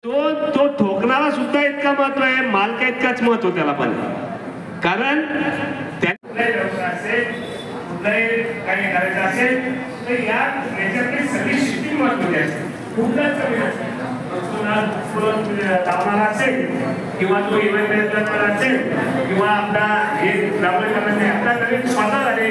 तो ठोकणारा सुद्धा इतका महत्व आहे, मालका इतकाच महत्व त्याला पण, कारण व्यवसाय असेल कुठलाही काही करायचं असेल तर याच्यातली सगळी शिस्ती महत्वाची असते. कुठलाच कमी नसते. धावणारा असेल किंवा तो इव्हेंट मॅनेज करणारा असेल किंवा आपला हे लावलं करण्याचे आपला नवीन स्वतः झाले.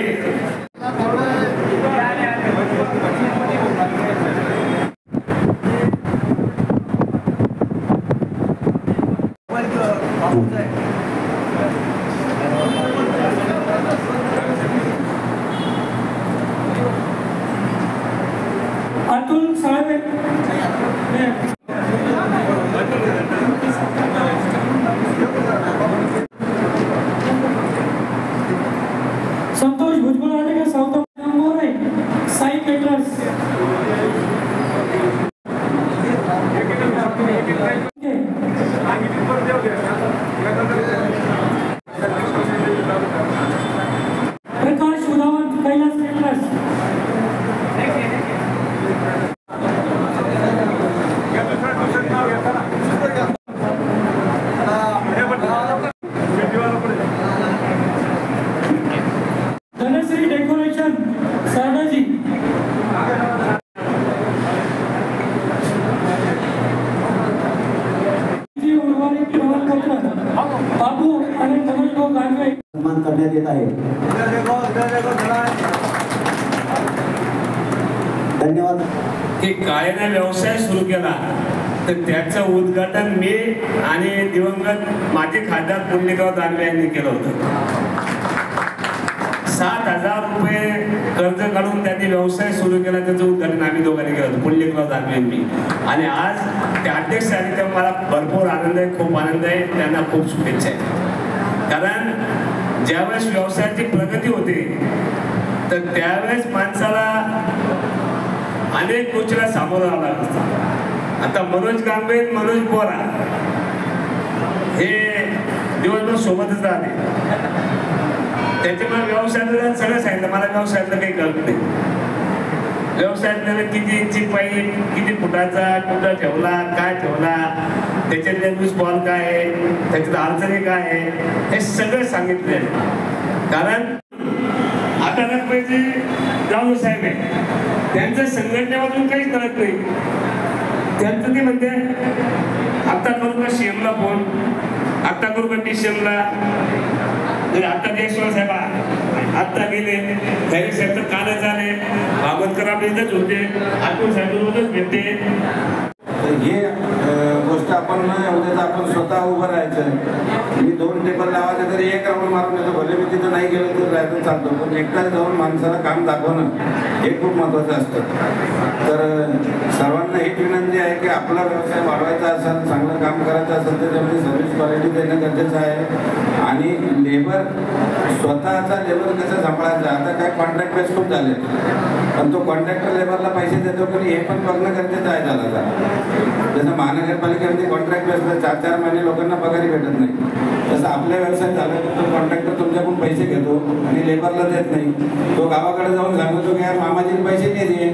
अतुल साहेब संतोष भुजबळ आले का साऊथ नंबर आहे साई केटरर्स प्रकाश उदावंत कैलास केटरर्स धनश्री डेकोरेशन सरदाजी उर्वरित प्रमाणपत्र बाबू आणि मनोज गांगवे सन्मान करण्यात येत आहे. धन्यवाद. की काळ्याने व्यवसाय सुरू केला तर त्याचं उद्घाटन मी आणि दिवंगत माजी खासदार पुण्यगाव दानवे यांनी केलं होतं. 7,000 रुपये कर्ज काढून त्यांनी व्यवसाय सुरू केला, त्याचं उद्घाटन आम्ही दोघांनी केलं होतं, पुण्यगाव दानवे यांनी. आणि आज ते अध्यक्ष झाले तेव्हा मला भरपूर आनंद आहे, खूप आनंद आहे. त्यांना खूप शुभेच्छा आहे. कारण ज्यावेळेस व्यवसायाची प्रगती होते तर त्यावेळेस माणसाला अनेक गोष्टीला सामोरं जावं लागत असतं. आता मनोज गांगवे, मनोज बोरा हे दिवसभर सोबतच राहते. त्याच्यामुळे व्यवसायातलं सगळं सांगितलं मला. व्यवसायातलं काही कळत नाही. व्यवसायातलं किती इंची पाईप, किती फुटाचा, कुठं ठेवला, काय ठेवला, त्याच्यातले लूज बॉल काय आहे, त्याच्यात अडचणी काय आहे, हे सगळं सांगितलं. कारण आता पाहिजे जाऊ साहेब आहे, त्यांचं संघटनेमधून काहीच कळत नाही. त्यांचं ते म्हणते आत्ता करू का सीएमला फोन, आत्ता करू का टीसीएमला. आता देशवर साहेब आत्ता गेले, खैरे साहेब तर कालच आले, भागवतकर आपल्या इथंच होते, अतुल साहेब रोजच भेटते. हे गोष्ट आपण आपण स्वतः उभं राहायचं. मी 2 टेबल लावायचं तरी 1 राऊंड मारून येतो, भले मी तिथं नाही गेलो तर राहायचं चालतो, पण एकटाच जाऊन माणसाला काम दाखवणं हे खूप महत्त्वाचं असतं. तर सर्वांना एक विनंती आहे की आपला व्यवसाय वाढवायचा असेल, चांगलं काम करायचं असेल तर त्यामध्ये सर्व्हिस क्वालिटी देणं गरजेचं आहे. आणि लेबर स्वतःचा लेबर कसं सांभाळायचा. आता काय कॉन्ट्रॅक्ट बेस खूप झाले, पण तो कॉन्ट्रॅक्टर लेबरला पैसे देतो की हे पण बघणं गरजेचं आहे झाला. जसं महानगरपालिकेमध्ये कॉन्ट्रॅक्ट बेसला 4-4 महिने लोकांना पगारी भेटत नाही, तसं आपल्या व्यवसाय झाला तर तो कॉन्ट्रॅक्टर तुमच्याकडून पैसे घेतो आणि लेबरला देत नाही. तो गावाकडे जाऊन सांगतो की यार मामाजीने पैसे नाही दिले,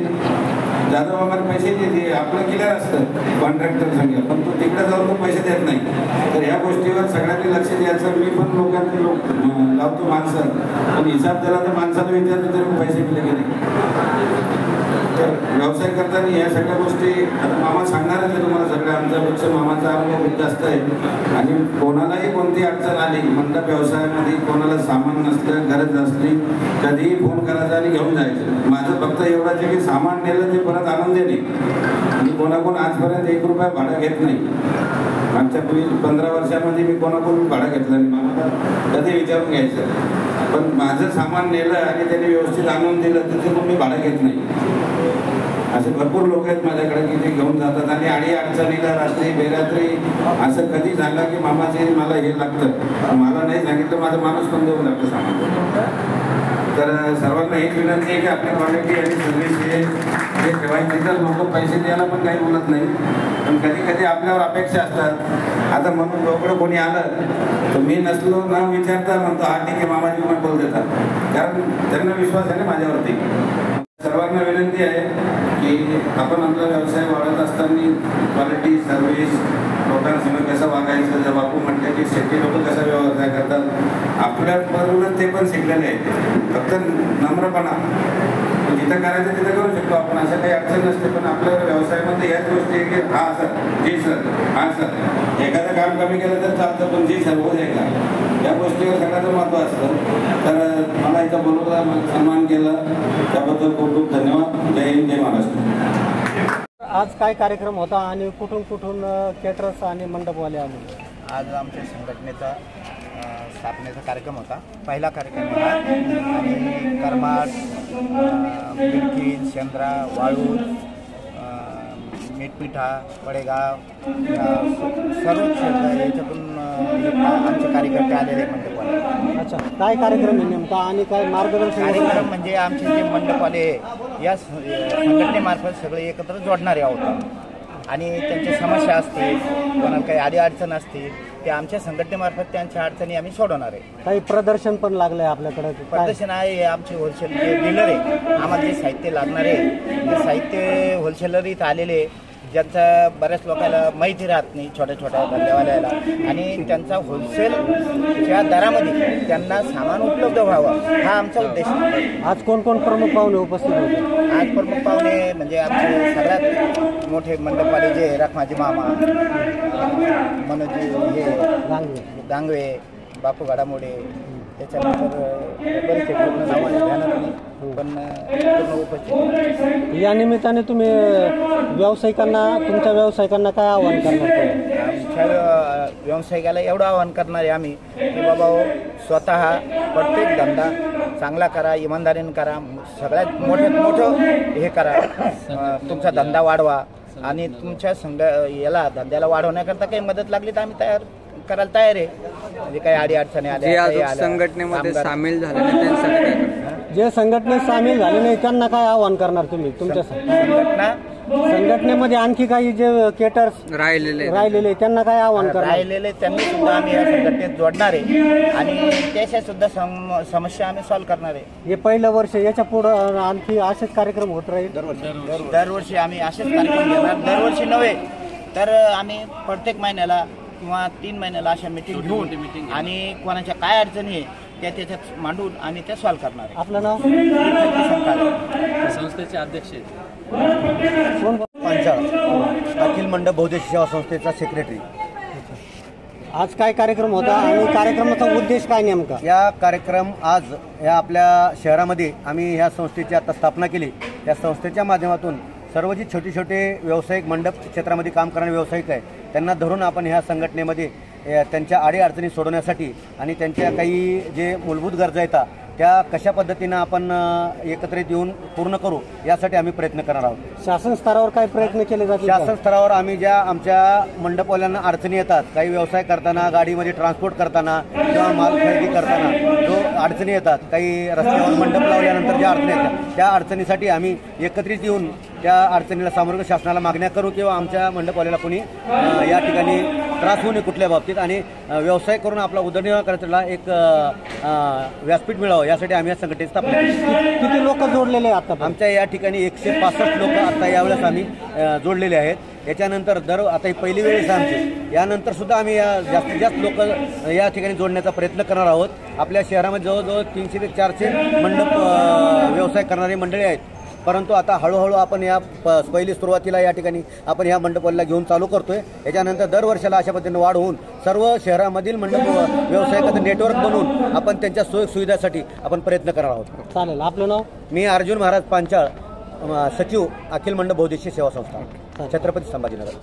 जाधव आम्हाला पैसे नाही दिले. आपलं क्लिअर असतं कॉन्ट्रॅक्टर सांगेल, पण तो तिकडे जाऊन तो पैसे देत नाही. तर ह्या गोष्टीवर सगळ्यांनी लक्ष द्यायचं. मी पण लोकांना लावतो माणसं, पण हिसाब दिला तर माणसाला विचारतो तरी पैसे दिले की नाही. तर व्यवसाय करताना या सगळ्या गोष्टी मामा सांगणारच आहे तुम्हाला सगळ्या. आमच्यापेक्षा मामाचा अनुभव खूप जास्त आहे. आणि कोणालाही कोणती अडचण आली मंडप व्यवसायामध्ये, कोणाला सामान नसलं, गरज असली, कधीही फोन करायचा आणि घेऊन जायचं. माझं फक्त एवढंच आहे की सामान नेलं ते परत आणून देणे. आणि कोणाकोण आजपर्यंत 1 रुपया भाडं घेत नाही. आमच्या 15 वर्षामध्ये मी कोणाकडून भाडं घेतलं नाही. मला कधी विचारून घ्यायचं, पण माझं सामान नेलं आणि त्यांनी व्यवस्थित आणून दिलं तर मी भाडं घेत नाही. असे भरपूर लोक आहेत माझ्याकडे की ते घेऊन जातात. आणि अडचणीला रात्री बेरात्री असं कधी झालं की मामाचे मला हे लागतं, मला नाही सांगितलं, माझा माणूस पण देऊन लागतं सामान. तर सर्वांना एक विनंती आहे की आपल्या क्वालिटी आणि सर्व्हिस हे ठेवायची. तर लोक पैसे द्यायला पण काही बोलत नाही, पण कधी कधी आपल्यावर अपेक्षा असतात. आता म्हणून लोकडं कोणी आलं तर मी नसलो न विचारता म्हणतो हा ठीक आहे मामाजी पण बोल देतात, कारण त्यांना विश्वास आहे ना माझ्यावरती. सर्वांना विनंती आहे की आपण आपला व्यवसाय वाढत असताना क्वालिटी सर्व्हिस लोकांसमोर कसं वागायचं. जर बापू म्हटलं की शेती लोक कसा व्यवसाय करतात आपल्याबरोबरच ते पण शिकलेले आहेत. फक्त नम्रपणा जिथं करायचं तिथं करू शकतो आपण, असं काही अडचण नसते. पण आपल्या व्यवसायामध्ये याच गोष्टी आहे की हा सर जी सर हा सर एखादं काम कमी केलं तर चालतं पण जी सर होत आहे का या गोष्टीवर सगळ्याचं महत्त्व असतं. तर मला इथं बोलवलं सन्मान केलं त्याबद्दल खूप खूप धन्यवाद. जय हिंद जय महाराष्ट्र. आज काय कार्यक्रम होता आणि कुठून कुठून केटरर्स आणि मंडपवाले आले? आज आमच्या संघटनेचा स्थापनेचा कार्यक्रम होता. पहिला कार्यक्रम होता आणि करमाड, बिडकीन, शेंद्रा, वाळूर, मेटपिठा, पडेगाव सर्व क्षेत्र याच्यातून आमचे कार्यकर्ते आलेले मंडपवाले. अच्छा, काय कार्यक्रम आहे नेमका आणि काय मार्गदर्शन? कार्यक्रम म्हणजे आमचे जे मंडपवाले या संघटनेमार्फत सगळे एकत्र जोडणारे आहोत आणि त्यांच्या समस्या असतील, कोणाला काही अडीअडचण असतील ते आमच्या संघटनेमार्फत त्यांच्या अडचणी आम्ही सोडवणार आहे. काही प्रदर्शन पण लागलंय आपल्याकडे? प्रदर्शन आहे. आमचे होलसेल जे डीलर आहे आम्हाला जे साहित्य लागणार आहे ते साहित्य होलसेलर इथं आलेले ज्यांचा बऱ्याच लोकांना माहिती राहत नाही, छोट्या छोट्या धंद्यावाल्याला, आणि त्यांचा होलसेलच्या दरामध्ये त्यांना सामान उपलब्ध व्हावं हा आमचा उद्देश आहे. आज कोण कोण प्रमुख पाहुणे उपस्थित होते? आज प्रमुख पाहुणे म्हणजे आमचे सगळ्यात मोठे मंडपवाले जे रखमाजी मामा, मनोज हे दांगवे, बापू घडामोडे, त्याच्यानंतर बरेचसे पूर्ण नाव आहे ध्यानात नाही पण पूर्ण उपस्थित. या निमित्ताने तुम्ही तुमच्या व्यावसायिकांना काय आवाहन करणार? आमच्या व्यावसायिकाला एवढं आवाहन करणार आहे आम्ही की बाबा स्वतः प्रत्येक धंदा चांगला करा, इमानदारीने करा, सगळ्यात मोठ्यात मोठं हे करा, तुमचा धंदा वाढवा आणि तुमच्या याला धंद्याला वाढवण्याकरता काही मदत लागली तर आम्ही करायला तयार आहे. म्हणजे काही अडीअडचणी आल्या संघटनेमध्ये सामील झाले नाही त्यांच्यासाठी काय करणार? जे संघटनेत सामील झाले नाही त्यांना काय आवाहन करणार तुम्ही? तुमच्या संघटनेमध्ये आणखी काही जे केटर्स राहिलेले त्यांना काय आवाहन करणार? राहिलेले त्यांनी सुद्धा आम्ही या संघटनेत जोडणार आहे आणि त्याच्या सुद्धा समस्या आम्ही सॉल्व्ह करणार आहे. हे पहिलं वर्ष, याच्या पुढं आणखी असेच कार्यक्रम होत राहील? दरवर्षी आम्ही असेच कार्यक्रम घेणार. दरवर्षी नव्हे तर आम्ही प्रत्येक महिन्याला किंवा 3 महिन्याला अशा मीटिंग घेऊन आणि कोणाच्या काय अडचणी आहे त्या त्याच्यात मांडून आणि त्या सॉल्व्ह करणार आहे. आपलं नाव? संस्थेचे अध्यक्ष अखिल मंडप बौद्धिक सेवा संस्थेचा सेक्रेटरी. आज काय कार्यक्रम होता आणि कार्यक्रमाचा उद्देश काय नेमका? या कार्यक्रम आज या आपल्या शहरामध्ये आम्ही ह्या संस्थेची आता स्थापना केली. या संस्थेच्या माध्यमातून सर्व जी छोटे छोटे व्यावसायिक मंडप क्षेत्रामध्ये काम करणारे व्यावसायिक आहे त्यांना धरून आपण ह्या संघटनेमध्ये त्यांच्या अडीअडचणी सोडवण्यासाठी आणि त्यांच्या काही जे मूलभूत गरजा आहेत त्या कशा पद्धतीनं आपण एकत्रित येऊन पूर्ण करू यासाठी आम्ही प्रयत्न करणार आहोत. शासन स्तरावर काय प्रयत्न केले जातील? शासन स्तरावर आम्ही ज्या आमच्या मंडपवाल्यांना अडचणी येतात, काही व्यवसाय करताना, गाडीमध्ये ट्रान्सपोर्ट करताना किंवा माल खरेदी करताना जो अडचणी येतात, काही रस्त्यावर मंडप लावल्यानंतर ज्या अडचणी येतात त्या अडचणीसाठी आम्ही एकत्रित येऊन त्या अडचणीला सामोरं शासनाला मागण्या करू किंवा आमच्या मंडपवाल्याला कोणी या ठिकाणी त्रास होऊ नये कुठल्या बाबतीत आणि व्यवसाय करून आपला उदरनिर्वाह करायला एक व्यासपीठ मिळावं यासाठी आम्ही या संघटनेची स्थापना केली. किती लोक जोडलेले आहेत आता? आमच्या या ठिकाणी 165 लोक आता यावेळेस आम्ही जोडलेले आहेत. याच्यानंतर आता ही पहिली वेळेस आमची, यानंतर सुद्धा आम्ही जास्तीत जास्त लोक या ठिकाणी जोडण्याचा प्रयत्न करणार आहोत. आपल्या शहरामध्ये जवळजवळ 300 ते 400 मंडप व्यवसाय करणारी मंडळी आहेत. परंतु आता हळूहळू आपण या पहिली सुरुवातीला या ठिकाणी आपण ह्या मंडपाला घेऊन चालू करतोय. याच्यानंतर दरवर्षाला अशा पद्धतीने वाढ होऊन सर्व शहरामधील मंडप व्यावसायिकांचं नेटवर्क बनवून आपण त्यांच्या सोयी सुविधासाठी आपण प्रयत्न करणार आहोत. चालेल. आपलं नाव? मी अर्जुन महाराज पांचाळ, सचिव अखिल मंडप बौद्धिक सेवा संस्था, छत्रपती संभाजीनगर.